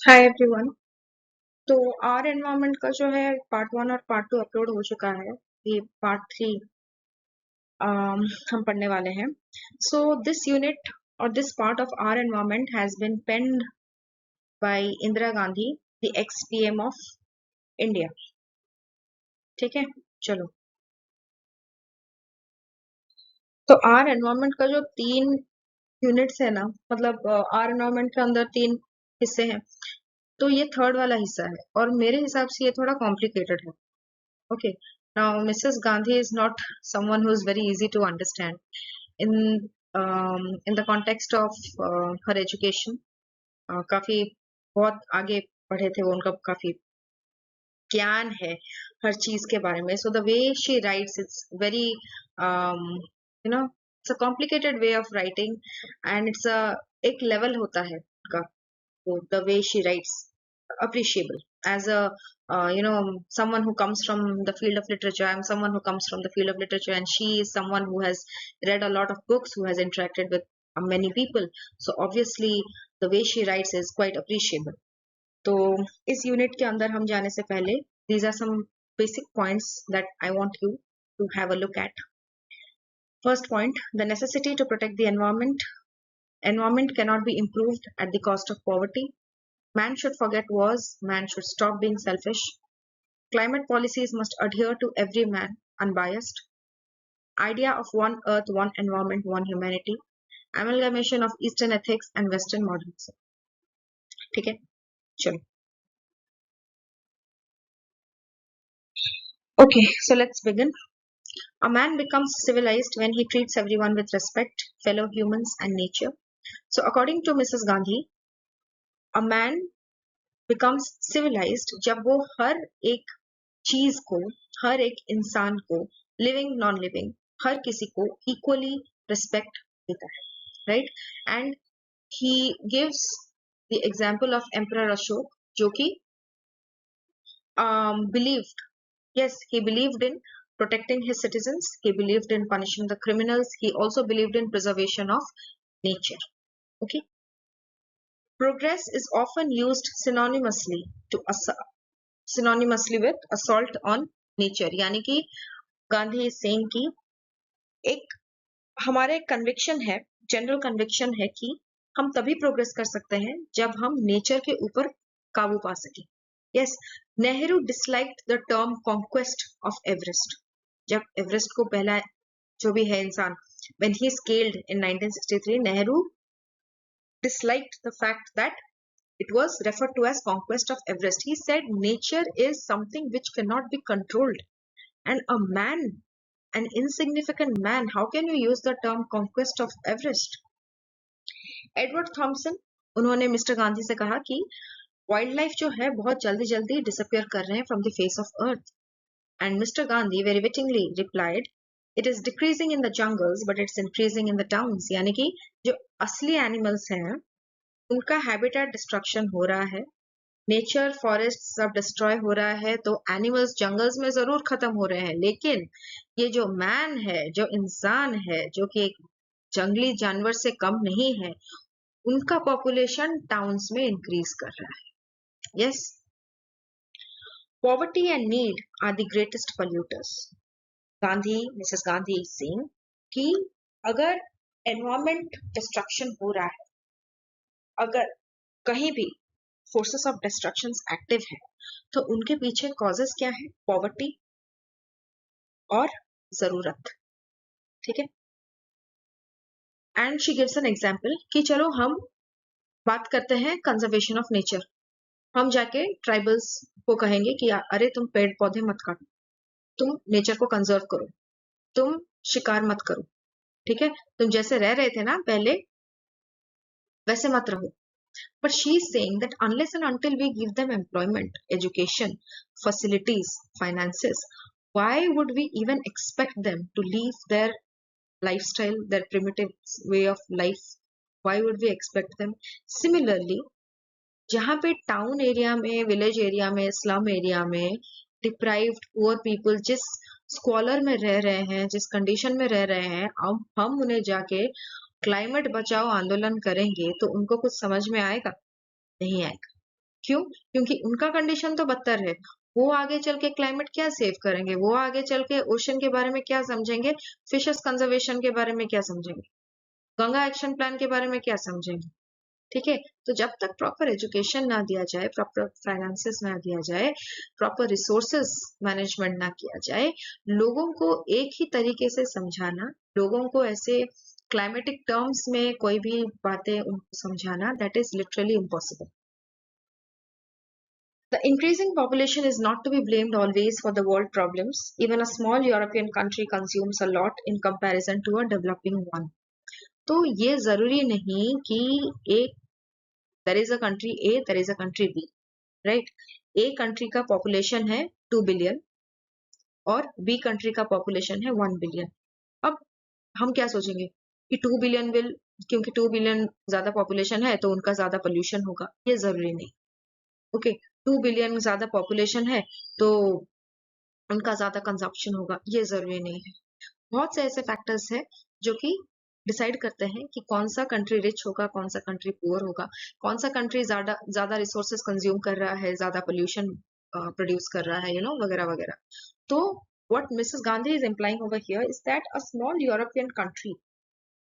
Hi everyone. तो are environment का जो है पार्ट 1 और पार्ट 2 अपलोड हो चुका है। ये पार्ट 3 हम पढ़ने वाले हैं। सो दिस यूनिट और this part of our environment has been penned by Indira Gandhi, the ex PM of India. ठीक है, चलो। तो आर एनवायरनमेंट का जो 3 यूनिट्स है ना, मतलब आर एनवायरनमेंट के अंदर 3 हिस्से हैं। तो ये थर्ड वाला हिस्सा है और मेरे हिसाब से ये थोड़ा कॉम्प्लिकेटेड है। Okay. Now, Mrs. Gandhi is not someone who is very easy to understand in in the context of her education. काफी बहुत आगे पढ़े थे वो, उनका काफी ज्ञान है हर चीज के बारे में. So the way she writes, it's very you know it's a complicated way of writing, and it's a एक level होता है उनका. So the way she writes, appreciable. As a someone who comes from the field of literature, I'm someone who comes from the field of literature, and she is someone who has read a lot of books, who has interacted with many people. So obviously the way she writes is quite appreciable. तो इस unit के अंदर हम जाने से पहले these are some basic points that I want you to have a look at. First point, the necessity to protect the environment. Environment cannot be improved at the cost of poverty. Man should forget wars. Man should stop being selfish. Climate policies must adhere to every man, unbiased. Idea of one earth, one environment, one humanity. Amalgamation of Eastern ethics and Western modernism. ठीक है, चलो. Okay, so let's begin. A man becomes civilized when he treats everyone with respect, fellow humans and nature. So according to Mrs. Gandhi, a man becomes civilized जब वो हर एक चीज को, हर एक इंसान को, लिविंग नॉन लिविंग, हर किसी को इक्वली रिस्पेक्ट देता है, right. And he gives the example of emperor Ashok, जो कि believed, yes, he believed in protecting his citizens, he believed in punishing the criminals, he also believed in preservation of nature. Okay. Progress is often used synonymously with assault on nature. यानी कि Gandhi is saying कि एक हमारा एक conviction है, general conviction है कि हम तभी प्रोग्रेस कर सकते हैं जब हम नेचर के ऊपर काबू पा सके. Yes, Nehru disliked the term conquest of Everest. जब एवरेस्ट को पहला जो भी है इंसान, when he scaled in 1963, Nehru disliked the fact that it was referred to as conquest of Everest. He said nature is something which cannot be controlled, and a man, an insignificant man, how can you use the term conquest of Everest? Edward Thomson, उन्होंने mister Gandhi से कहा कि wild life जो है बहुत जल्दी जल्दी disappear कर रहे हैं from the face of earth. And mister Gandhi very wittingly replied, it is decreasing in the jungles but it's increasing in the towns. यानी कि जो असली एनिमल्स हैं उनका हैबिटेट डिस्ट्रक्शन हो रहा है, नेचर फॉरेस्ट सब डिस्ट्रॉय हो रहा है, तो एनिमल्स जंगल्स में जरूर खत्म हो रहे हैं, लेकिन ये जो मैन है, जो इंसान है, जो कि एक जंगली जानवर से कम नहीं है, उनका पॉपुलेशन टाउन्स में इंक्रीज कर रहा है. Yes, poverty and need are the greatest polluters. Mrs Gandhi is saying कि अगर एनवायरमेंट डिस्ट्रक्शन हो रहा है, अगर कहीं भी फोर्सेस ऑफ डिस्ट्रक्शन एक्टिव है, तो उनके पीछे कॉजेस क्या है? पॉवर्टी और जरूरत. ठीक है. And she gives an example कि चलो हम बात करते हैं कंजर्वेशन ऑफ नेचर. हम जाके ट्राइबल्स को कहेंगे कि अरे तुम पेड़ पौधे मत काटो, तुम नेचर को कंजर्व करो, तुम शिकार मत करो. ठीक है, तुम जैसे रह रहे थे ना पहले वैसे मत रहो. But she is saying that unless and until we give them employment, education, facilities, finances, why would we even expect them to leave their lifestyle, their primitive way of life? Why would we expect them? Similarly, जहाँ पे town area में, village area में, slum area में deprived poor people जिस स्क्वालर में रह रहे हैं, जिस कंडीशन में रह रहे हैं, अब हम उन्हें जाके क्लाइमेट बचाओ आंदोलन करेंगे तो उनको कुछ समझ में आएगा? नहीं आएगा. क्यों? क्योंकि उनका कंडीशन तो बदतर है। वो आगे चल के क्लाइमेट क्या सेव करेंगे, वो आगे चल के ओशन के बारे में क्या समझेंगे, फिशेस कंजर्वेशन के बारे में क्या समझेंगे, गंगा एक्शन प्लान के बारे में क्या समझेंगे। ठीक है, तो जब तक प्रॉपर एजुकेशन ना दिया जाए, प्रॉपर फाइनेंसेस ना दिया जाए, प्रॉपर रिसोर्सेस मैनेजमेंट ना किया जाए, लोगों को एक ही तरीके से समझाना, लोगों को ऐसे क्लाइमेटिक टर्म्स में कोई भी बातें उनको समझाना, that is literally impossible. The increasing population is not to be blamed always for the world problems. Even a small European country consumes a lot in comparison to a developing one. तो ये जरूरी नहीं कि एक there is a country A, there is a country B, right? A country का population है 2 billion और B country का population है 1 billion. अब हम क्या सोचेंगे कि 2 billion will, क्योंकि 2 billion ज्यादा population है तो उनका ज्यादा pollution होगा, ये जरूरी नहीं. ओके, 2 बिलियन ज्यादा पॉपुलेशन है तो उनका ज्यादा कंजप्शन होगा, ये जरूरी नहीं है. बहुत से ऐसे फैक्टर्स हैं जो कि डिसाइड करते हैं कि कौन सा कंट्री रिच होगा, कौन सा कंट्री पुअर होगा, कौन सा कंट्री ज्यादा ज्यादा रिसोर्सेज कंज्यूम कर रहा है, ज्यादा पोल्यूशन प्रोड्यूस कर रहा है, वगैरह वगैरह. तो what Mrs. Gandhi is implying over here is that a small European country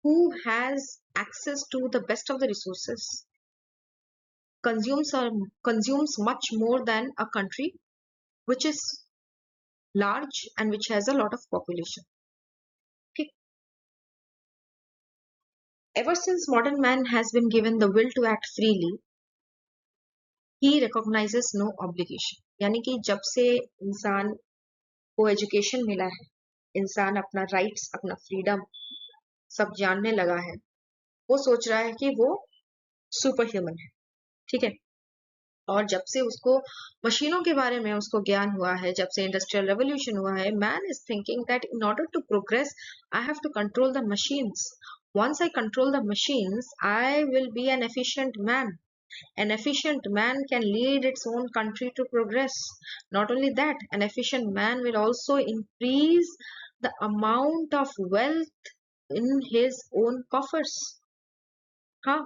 who has access to the best of the resources consumes much more than a country which is large and which has a lot of population. Okay. Ever since modern man has been given the will to act freely, he recognizes no obligation. यानी कि जब से इंसान को education मिला है, इंसान अपना राइट्स, अपना फ्रीडम सब जानने लगा है, वो सोच रहा है कि वो सुपर ह्यूमन है. ठीक है, और जब से उसको मशीनों के बारे में उसको ज्ञान हुआ है, जब से इंडस्ट्रियल रेवोल्यूशन हुआ है, man is thinking that in order to progress I have to control the machines. Once I control the machines, I will be an efficient man. An efficient man can lead its own country to progress. Not only that, an efficient man will also increase the amount of wealth in his own coffers. हाँ,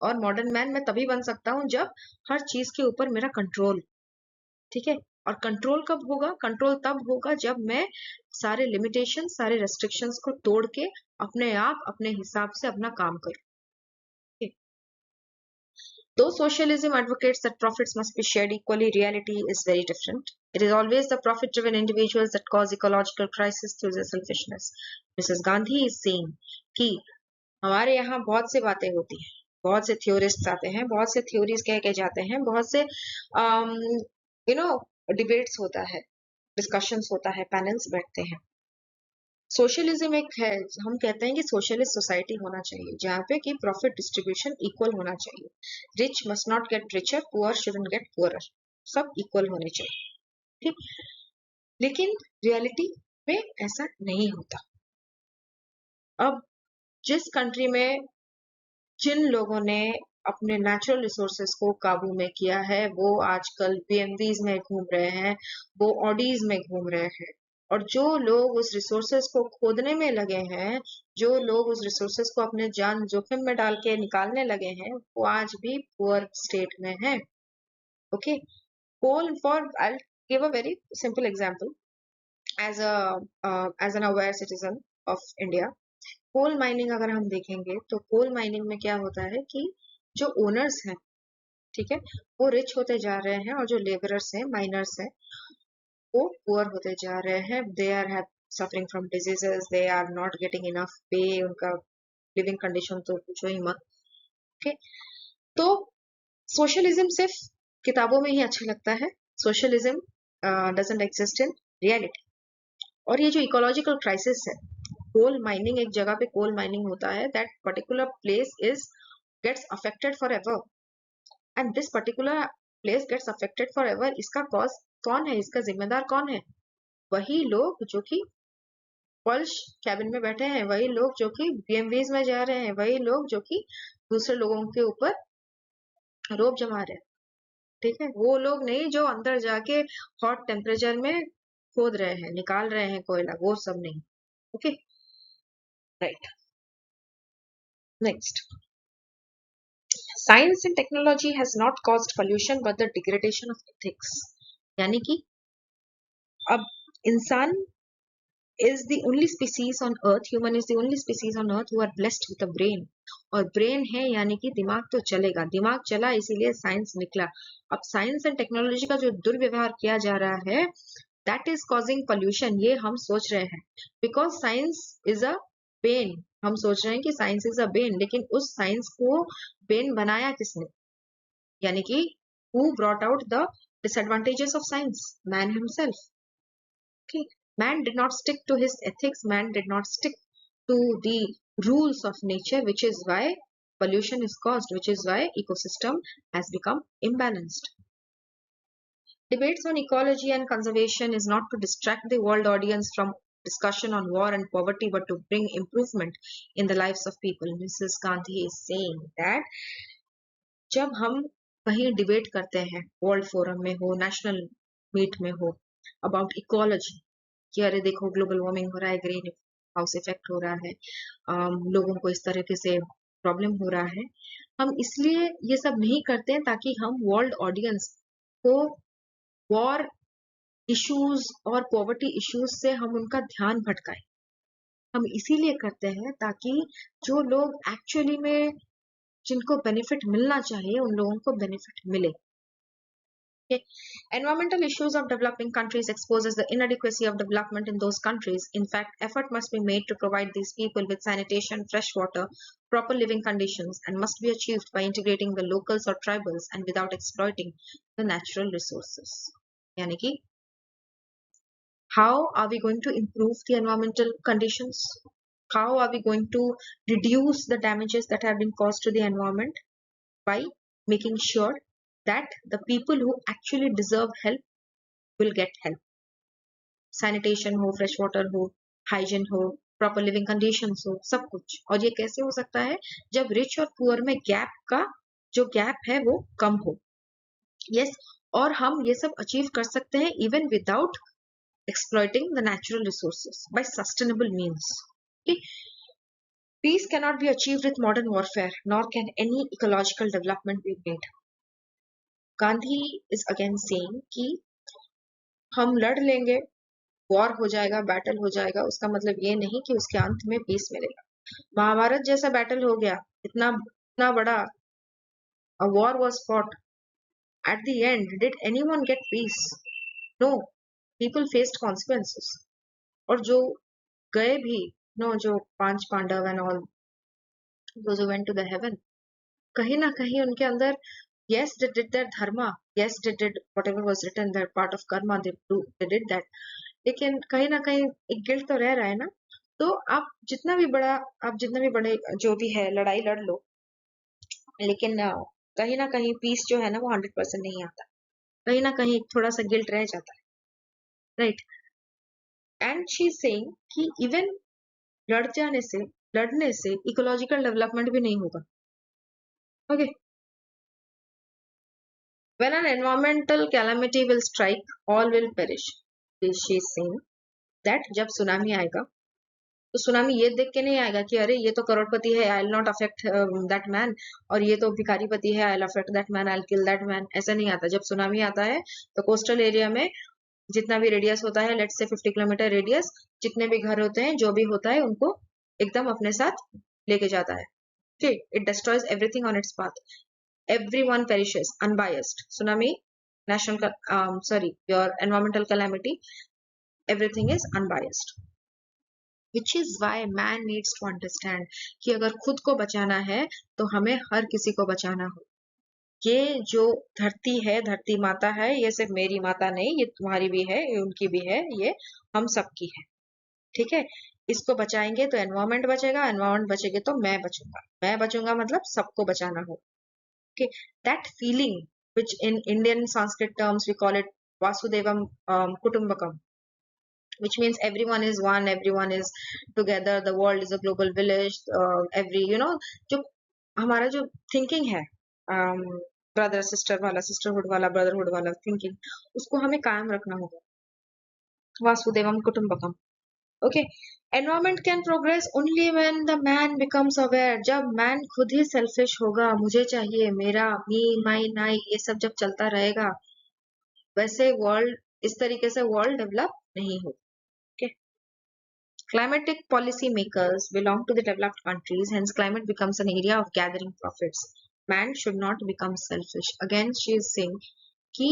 और modern man मैं तभी बन सकता हूँ जब हर चीज के ऊपर मेरा कंट्रोल. ठीक है, और कंट्रोल कब होगा? कंट्रोल तब होगा जब मैं सारे लिमिटेशन, सारे रेस्ट्रिक्शंस को तोड़ के अपने आप अपने हिसाब से अपना काम करूं. Though socialism advocates that profits must be shared equally, reality is very different. It is always the profit-driven individuals that cause ecological crisis through their selfishness. Mrs. Gandhi is saying कि हमारे यहाँ बहुत से बातें होती हैं, बहुत से थ्योरिस्ट्स आते हैं, बहुत से थ्योरीज कह के जाते हैं, बहुत से डिबेट्स होता है, डिस्कशंस होता है, पैनल्स बैठते हैं. सोशलिज्म एक है, हम कहते हैं कि सोशलिस्ट सोसाइटी होना चाहिए जहाँ पे कि प्रॉफिट डिस्ट्रीब्यूशन इक्वल होना चाहिए. Rich must not get richer, poor shouldn't get poorer, सब इक्वल होने चाहिए. ठीक, लेकिन रियलिटी में ऐसा नहीं होता. अब जिस कंट्री में जिन लोगों ने अपने नेचुरल रिसोर्सेस को काबू में किया है, वो आजकल बीएमवीज में घूम रहे हैं, वो ऑडीज में घूम रहे हैं, और जो लोग उस रिसोर्सेस को खोदने में लगे हैं, जो लोग उस रिसोर्सेस को अपने जान जोखिम में डाल के निकालने लगे हैं, वो आज भी पुअर स्टेट में है. Okay, coal for I give a very simple example as an aware citizen of India. Coal mining अगर हम देखेंगे तो कोल माइनिंग में क्या होता है कि जो ओनर्स हैं, ठीक है, वो रिच होते जा रहे हैं, और जो लेबरर्स हैं, माइनर्स हैं, वो पुअर होते जा रहे हैं. They are suffering from diseases, they are not getting enough pay, उनका लिविंग कंडीशन तो पूछो ही मत. ओके, तो सोशलिज्म सिर्फ किताबों में ही अच्छा लगता है. Socialism doesn't exist in reality. और ये जो इकोलॉजिकल क्राइसिस है, कोल माइनिंग, एक जगह पे कोल माइनिंग होता है, that particular place is gets affected for ever, and this particular place gets affected for ever. इसका कॉज कौन है, इसका जिम्मेदार कौन है? वही लोग जो कि पॉलिश कैबिन में बैठे हैं, वही लोग जो कि बीएमवीज में जा रहे हैं, वही लोग जो कि दूसरे लोगों के ऊपर रोब जमा रहे हैं. ठीक है, वो लोग नहीं जो अंदर जाके हॉट टेम्परेचर में खोद रहे हैं, निकाल रहे हैं कोयला, वो सब नहीं. Okay, right. Next, science and technology has not caused pollution but the degradation of ethics. यानी कि अब इंसान is the only species on earth, human is the only species on earth who are blessed with a brain। और brain है यानी कि दिमाग तो चलेगा, दिमाग चला इसीलिए साइंस निकला। अब साइंस एंड टेक्नोलॉजी का जो दुर्व्यवहार किया जा रहा है दैट इज कॉजिंग पोल्यूशन, ये हम सोच रहे हैं। Because science is a Ben, हम सोच रहे हैं कि साइंस इज अ बेन, लेकिन उस साइंस को बेन बनाया किसने? यानी कि who brought out the disadvantages of science? Man himself। Okay, man did not stick to his ethics, man did not stick to the rules of nature, which is why pollution is caused, which is why ecosystem has become imbalanced। Debates on ecology and conservation is not to distract the world audience from discussion on war and poverty, but to bring improvement in the lives of people। Mrs. Gandhi is saying that जब हम कहीं debate करते हैं, world forum में हो, national meet में हो, about ecology कि अरे देखो ग्लोबल वार्मिंग हो रहा है, ग्रीन हाउस इफेक्ट हो रहा है, लोगों को इस तरीके से प्रॉब्लम हो रहा है, हम इसलिए ये सब नहीं करते हैं ताकि हम वर्ल्ड ऑडियंस को वॉर इश्यूज और पॉवर्टी इश्यूज से हम उनका ध्यान भटकाएं। हम इसीलिए करते हैं ताकि जो लोग एक्चुअली में जिनको बेनिफिट मिलना चाहिए उन लोगों को बेनिफिट मिले। Okay. Environmental issues of developing countries exposes the inadequacy of development in those countries। In fact, effort must be made to provide these people with sanitation, fresh water, proper living conditions, and must be achieved by integrating the locals or tribals and without exploiting the natural resources। यानी कि how are we going to improve the environmental conditions? How are we going to reduce the damages that have been caused to the environment? By making sure that the people who actually deserve help will get help। Sanitation हो, fresh water हो, hygiene हो, proper living conditions हो, सब कुछ। और ये कैसे हो सकता है? जब रिच और पुअर में गैप का जो गैप है वो कम हो। यस, और हम ये सब अचीव कर सकते हैं even without exploiting the natural resources by sustainable means. Peace cannot be achieved with modern warfare, nor can any ecological development be made। Gandhi is again saying कि हम लड़ लेंगे, वॉर हो जाएगा, बैटल हो जाएगा, उसका मतलब ये नहीं कि उसके अंत में पीस मिलेगा। महाभारत जैसा बैटल हो गया, इतना इतना बड़ा war was fought, at the end did anyone get peace? No, people faced consequences. और जो गए भी, नो, जो 5 Pandava and all those who went to the heaven, कहीं ना कहीं उनके अंदर yes they did their dharma, yes they did whatever was written their part of karma, they did that, लेकिन कहीं ना कहीं एक गिल्ट तो रह रहा है ना। तो आप जितना भी बड़े जो भी है लड़ाई लड़ लो, लेकिन कहीं ना कहीं पीस जो है ना वो 100% नहीं आता, कहीं ना कहीं थोड़ा सा गिल्ट रह जाता है, राइट। एंड शी सेइंग कि इवन लड़ने से इकोलॉजिकल डेवलपमेंट भी नहीं होगा। Okay, when an environmental calamity will strike, all will perish। she is saying that जब सुनामी आएगा तो सुनामी ये देख के नहीं आएगा कि अरे ये तो करोड़पति है, I will not affect that man, और ये तो भिखारीपति है, I will affect that man, I will kill that man. ऐसा नहीं आता। जब सुनामी आता है तो कोस्टल एरिया में जितना भी रेडियस होता है, लेट्स से 50 किलोमीटर रेडियस, जितने भी घर होते हैं, जो भी होता है, उनको एकदम अपने साथ लेके जाता है। Okay, it destroys everything on its path। Everyone perishes unbiased। Tsunami, your environmental calamity, everything is unbiased। Which is why man needs to understand कि अगर खुद को बचाना है तो हमें हर किसी को बचाना हो। ये जो धरती है, धरती माता है, ये सिर्फ मेरी माता नहीं, ये तुम्हारी भी है, ये उनकी भी है, ये हम सबकी है। ठीक है, इसको बचाएंगे तो एनवायरमेंट बचेगा, एनवायरमेंट बचेगी तो मैं बचूंगा मतलब सबको बचाना हो। Okay, that feeling, which in Indian Sanskrit terms we call it Vasudevam Kutumbakam, which means everyone is one, everyone is together, the world is a global village, every जो हमारा जो thinking है, ब्रदर सिस्टर वाला, sisterhood वाला, brotherhood वाला thinking, उसको हमें कायम रखना होगा। वासुदेवम कुटुंबकम। Okay, environment can progress only when the man becomes aware. जब मैन खुद ही सेल्फिश होगा, मुझे चाहिए, मेरा, मी, माई, नाई, ये सब जब चलता रहेगा, वैसे वर्ल्ड, इस तरीके से वर्ल्ड डेवलप नहीं हो। Okay, climatic policy makers belong to the developed countries, hence climate becomes an area of gathering profits. Man should not become selfish. Again she is saying कि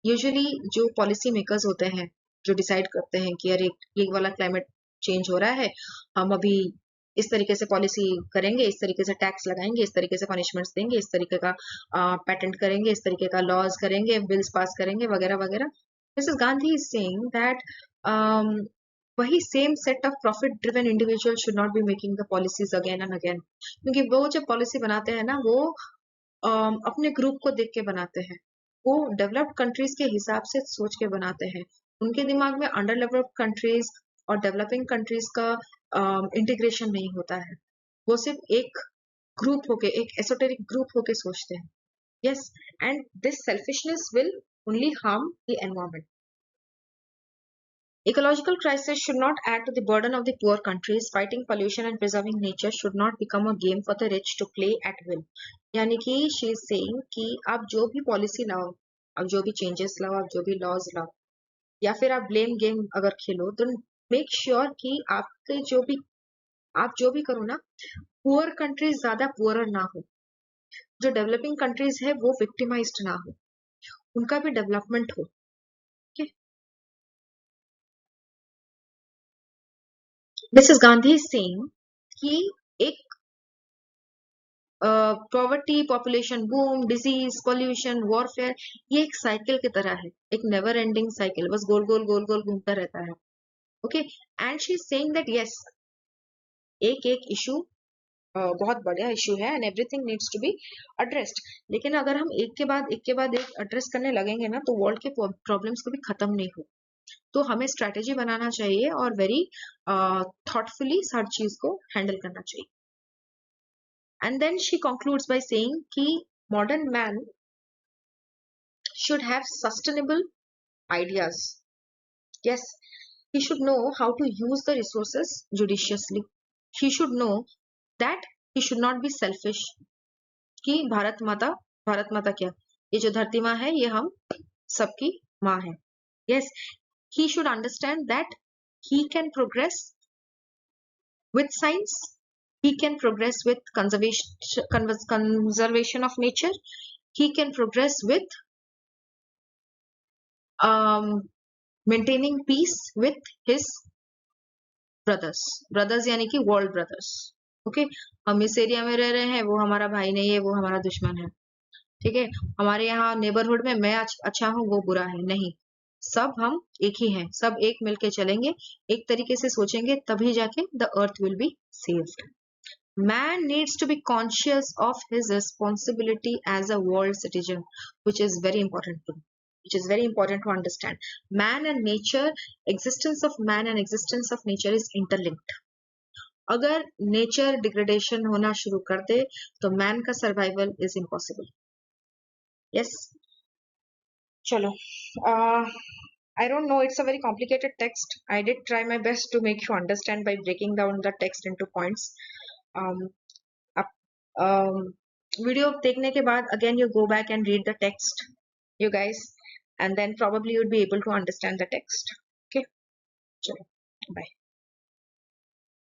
यूजुअली जो पॉलिसी मेकर्स होते हैं, जो decide करते हैं कि अरे ये वाला क्लाइमेट चेंज हो रहा है, हम अभी इस तरीके से पॉलिसी करेंगे, इस तरीके से टैक्स लगाएंगे, इस तरीके से पनिशमेंट्स देंगे, इस तरीके का पेटेंट करेंगे, इस तरीके का लॉज करेंगे, बिल्स पास करेंगे, वगैरह वगैरह। Mrs Gandhi is saying that वही same set of profit driven individual should not be making the policies again and again, क्योंकि वो जब पॉलिसी बनाते हैं ना, वो अपने ग्रुप को देख के बनाते हैं, वो डेवलप्ड कंट्रीज के हिसाब से सोच के बनाते हैं। उनके दिमाग में अंडर डेवलप्ड कंट्रीज और डेवलपिंग कंट्रीज का इंटीग्रेशन नहीं होता है। वो सिर्फ एक ग्रुप होके, एक एसोटेरिक ग्रुप होके सोचते हैं। Yes, and this selfishness will only harm the environment. Ecological crisis should not add to the burden of the poor countries. Fighting pollution and preserving nature should not become a game for the rich to play at will. यानी कि she is saying कि आप जो भी policy लाओ, आप जो भी चेंजेस लाओ, आप जो भी लॉज लाओ, या फिर आप ब्लेम गेम अगर खेलो, तो मेक श्योर कि आपके आप जो भी करो ना, पुअर कंट्रीज ज्यादा पुअर ना हो, जो डेवलपिंग कंट्रीज है वो विक्टिमाइज्ड ना हो, उनका भी डेवलपमेंट हो। मिसेस गांधी इज सेइंग कि एक poverty, population boom, disease, pollution, warfare, ये एक साइकिल की तरह है, एक नेवर एंडिंग साइकिल, बस गोल गोल गोल गोल घूमता रहता है। Okay, and she is saying that yes, एक एक इशू बहुत बड़ा इशू है and everything needs to be addressed, लेकिन अगर हम एक के बाद एक के बाद एक एड्रेस करने लगेंगे ना, तो वर्ल्ड के प्रॉब्लम्स कभी खत्म नहीं हो। तो हमें स्ट्रेटेजी बनाना चाहिए और वेरी थॉटफुली हर चीज को हैंडल करना चाहिए। And then she concludes by saying कि modern man should have sustainable ideas. Yes, he should know how to use the resources judiciously. He should know that he should not be selfish. कि भारत माता क्या, ये जो धरती माँ है, ये हम सबकी माँ है। Yes, he should understand that he can progress with science, he can progress with conservation of nature, he can progress with maintaining peace with his brothers यानी कि world brothers। ओके, हम इस एरिया में रह रहे हैं, वो हमारा भाई नहीं है, वो हमारा दुश्मन है। ठीक है, हमारे यहाँ नेबरहुड में मैं अच्छा हूँ, वो बुरा है, नहीं, सब हम एक ही हैं, सब एक मिलके चलेंगे, एक तरीके से सोचेंगे, तभी जाके the earth will be saved. Man needs to be conscious of his responsibility as a world citizen, which is very important to understand. Man and nature, existence of man and existence of nature is interlinked. अगर nature degradation होना शुरू कर दे, तो man का survival is impossible. Yes, चलो, I don't know, it's a very complicated text. I did try my best to make you understand by breaking down the text into points. Video देखने के बाद again you go back and read the text, you guys, and then probably you'd be able to understand the text. Okay, चलो, bye.